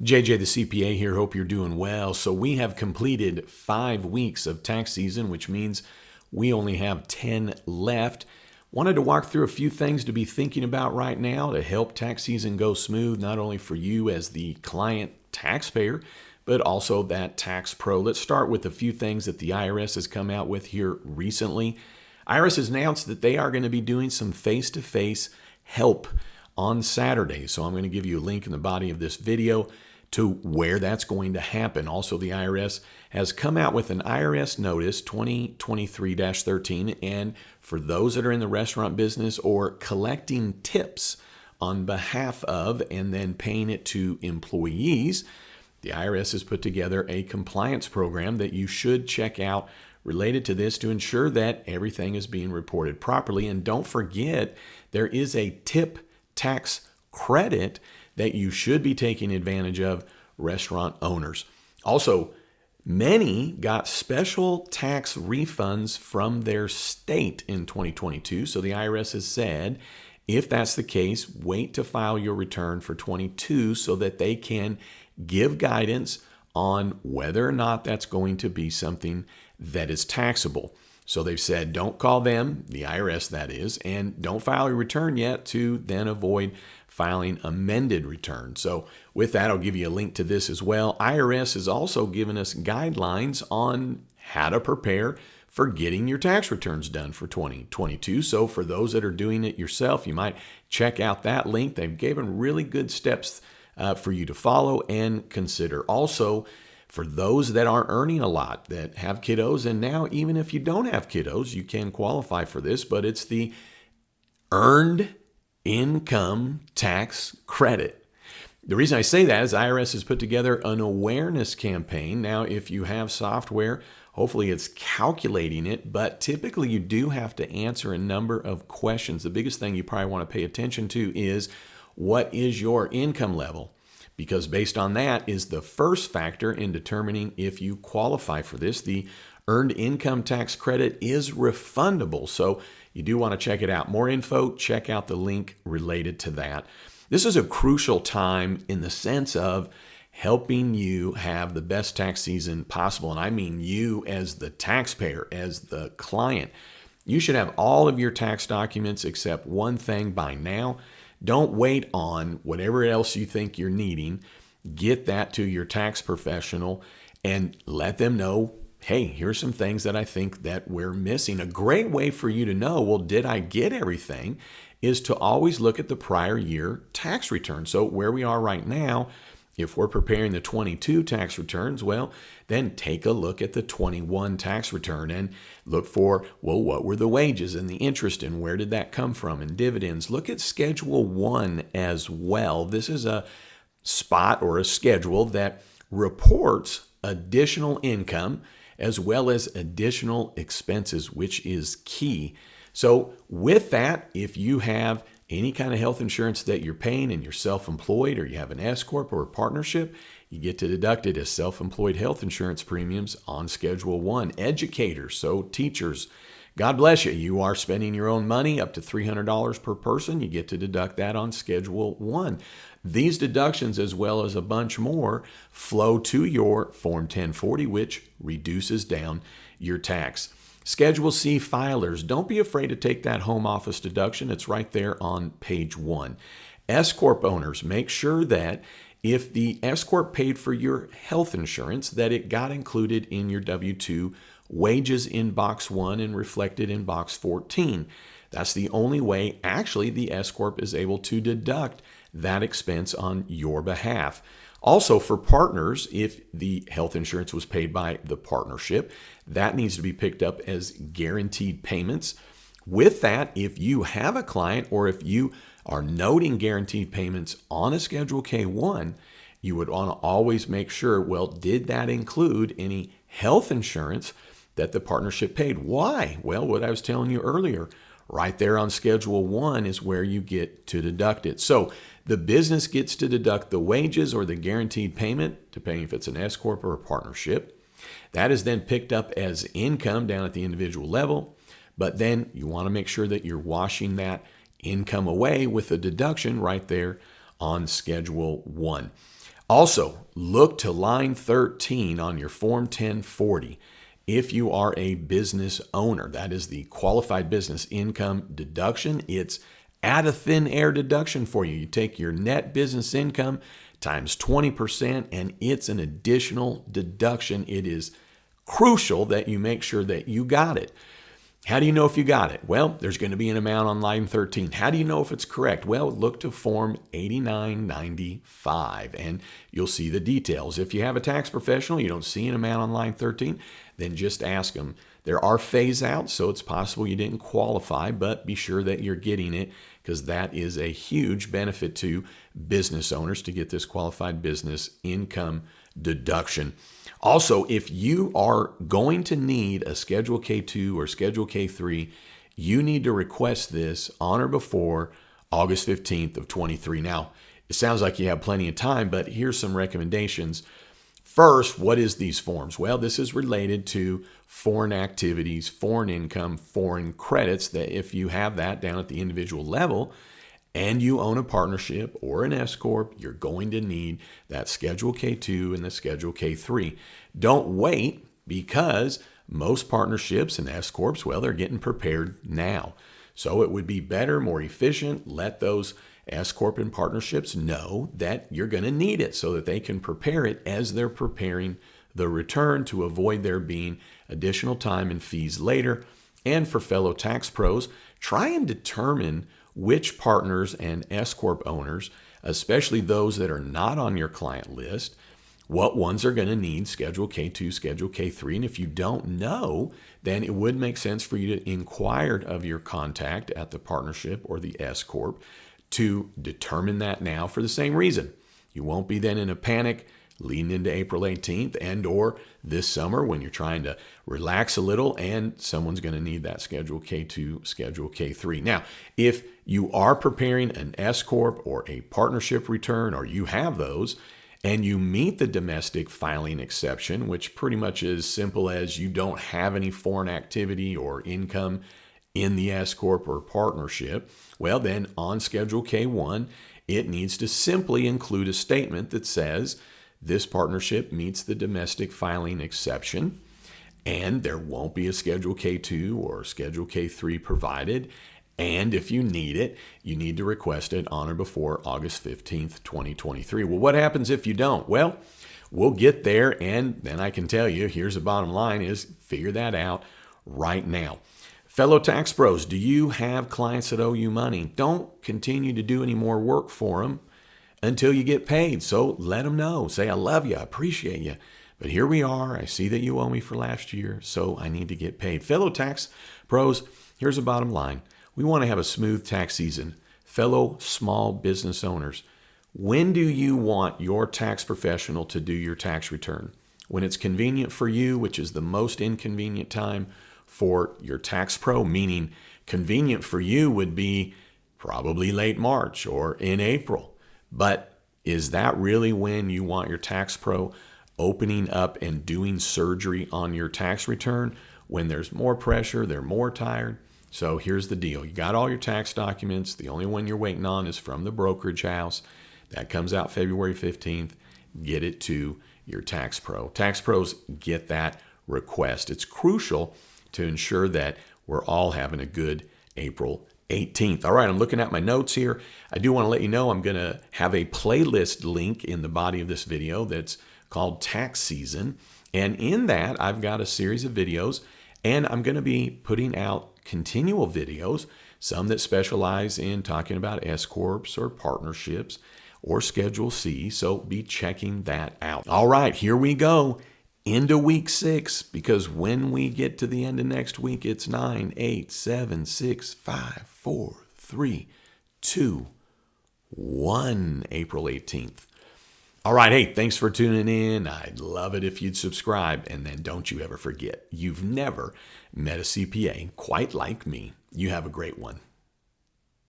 JJ the CPA here. Hope you're doing well. So we have completed 5 weeks of tax season, which means we only have 10 left. Wanted to walk through a few things to be thinking about right now to help tax season go smooth, not only for you as the client taxpayer, but also that tax pro. Let's start with a few things that the IRS has come out with here recently. IRS has announced that they are going to be doing some face-to-face help on Saturday. So I'm going to give you a link in the body of this video to where that's going to happen. Also, the IRS has come out with an IRS notice 2023-13, and for those that are in the restaurant business or collecting tips on behalf of and then paying it to employees, the IRS has put together a compliance program that you should check out related to this to ensure that everything is being reported properly. And don't forget, there is a tip tax credit that you should be taking advantage of, restaurant owners. Also, many got special tax refunds from their state in 2022. So the IRS has said, if that's the case, wait to file your return for 22 so that they can give guidance on whether or not that's going to be something that is taxable. So they've said, don't call them, the IRS that is, and don't file your return yet to then avoid filing amended returns. So with that, I'll give you a link to this as well. IRS has also given us guidelines on how to prepare for getting your tax returns done for 2022. So for those that are doing it yourself, you might check out that link. They've given really good steps for you to follow and consider. Also, for those that aren't earning a lot, that have kiddos, and now even if you don't have kiddos, you can qualify for this, but it's the Earned Income Tax Credit. The reason I say that is IRS has put together an awareness campaign. Now, if you have software, hopefully it's calculating it, but typically you do have to answer a number of questions. The biggest thing you probably want to pay attention to is, what is your income level? Because based on that is the first factor in determining if you qualify for this. The Earned Income Tax Credit is refundable, so you do want to check it out. More info, check out the link related to that. This is a crucial time in the sense of helping you have the best tax season possible. And I mean you as the taxpayer, as the client. You should have all of your tax documents except one thing by now. Don't wait on whatever else you think you're needing. Get that to your tax professional and let them know, hey, here's some things that I think that we're missing. A great way for you to know, well, did I get everything, is to always look at the prior year tax return. So where we are right now, if we're preparing the 22 tax returns, well, then take a look at the 21 tax return and look for, well, what were the wages and the interest and where did that come from and dividends. Look at Schedule 1 as well. This is a spot or a schedule that reports additional income as well as additional expenses, which is key. So with that, if you have any kind of health insurance that you're paying and you're self-employed or you have an S-Corp or a partnership, you get to deduct it as self-employed health insurance premiums on Schedule 1. Educators, so teachers, God bless you. You are spending your own money up to $300 per person. You get to deduct that on Schedule 1. These deductions, as well as a bunch more, flow to your Form 1040, which reduces down your tax. Schedule C filers, don't be afraid to take that home office deduction. It's right there on page 1. S-Corp owners, make sure that if the S-Corp paid for your health insurance, that it got included in your W-2 wages in box 1 and reflected in box 14. That's the only way, actually, the S-Corp is able to deduct that expense on your behalf. Also, for partners, if the health insurance was paid by the partnership, that needs to be picked up as guaranteed payments. With that, if you have a client or if you are noting guaranteed payments on a Schedule K-1, you would want to always make sure, well, did that include any health insurance that the partnership paid? Why? Well, what I was telling you earlier, right there on Schedule 1 is where you get to deduct it. So the business gets to deduct the wages or the guaranteed payment, depending if it's an S-Corp or a partnership. That is then picked up as income down at the individual level, but then you want to make sure that you're washing that income away with a deduction right there on Schedule 1. Also, look to line 13 on your Form 1040. If you are a business owner, that is the qualified business income deduction. It's add a thin air deduction for you. You take your net business income times 20%, and it's an additional deduction. It is crucial that you make sure that you got it. How do you know if you got it? Well, there's going to be an amount on line 13. How do you know if it's correct? Well, look to Form 8995 and you'll see the details. If you have a tax professional, you don't see an amount on line 13, then just ask them. There are phase outs, so it's possible you didn't qualify, but be sure that you're getting it because that is a huge benefit to business owners to get this qualified business income deduction. Also, if you are going to need a Schedule K2 or Schedule K3, you need to request this on or before August 15th of 23. Now, it sounds like you have plenty of time, but here's some recommendations. First, what is these forms? Well, this is related to foreign activities, foreign income, foreign credits, that if you have that down at the individual level, and you own a partnership or an S Corp, you're going to need that Schedule K2 and the Schedule K3. Don't wait because most partnerships and S Corps, well, they're getting prepared now. So it would be better, more efficient, let those S Corp and partnerships know that you're going to need it so that they can prepare it as they're preparing the return to avoid there being additional time and fees later. And for fellow tax pros, try and determine which partners and S Corp owners, especially those that are not on your client list, what ones are going to need Schedule K2, Schedule K3. And if you don't know, then it would make sense for you to inquire of your contact at the partnership or the S Corp to determine that now for the same reason. You won't be then in a panic leading into April 18th and or this summer when you're trying to relax a little and someone's going to need that Schedule K2, Schedule K3. Now, if you are preparing an S Corp or a partnership return, or you have those, and you meet the domestic filing exception, which pretty much is simple as you don't have any foreign activity or income in the S Corp or partnership, well then on Schedule K1, it needs to simply include a statement that says this partnership meets the domestic filing exception, and there won't be a Schedule K2 or Schedule K3 provided. And if you need it, you need to request it on or before August 15th, 2023. Well, what happens if you don't? Well, we'll get there, and then I can tell you, here's the bottom line is figure that out right now. Fellow tax pros, do you have clients that owe you money? Don't continue to do any more work for them until you get paid. So let them know. Say, I love you, I appreciate you, but here we are. I see that you owe me for last year, so I need to get paid. Fellow tax pros, here's the bottom line. We want to have a smooth tax season. Fellow small business owners, when do you want your tax professional to do your tax return? When it's convenient for you, which is the most inconvenient time for your tax pro, meaning convenient for you would be probably late March or in April. But is that really when you want your tax pro opening up and doing surgery on your tax return? When there's more pressure, they're more tired. So here's the deal. You got all your tax documents. The only one you're waiting on is from the brokerage house. That comes out February 15th. Get it to your tax pro. Tax pros get that request. It's crucial to ensure that we're all having a good April 18th. All right, I'm looking at my notes here. I do want to let you know I'm going to have a playlist link in the body of this video that's called Tax Season. And in that, I've got a series of videos, and I'm going to be putting out continual videos, some that specialize in talking about S Corps or partnerships or Schedule C. So be checking that out. All right, here we go. Into week 6, because when we get to the end of next week, it's 9, 8, 7, 6, 5, 4, 3, 2, 1, April 18th. All right, hey, thanks for tuning in. I'd love it if you'd subscribe. And then don't you ever forget, you've never met a CPA quite like me. You have a great one.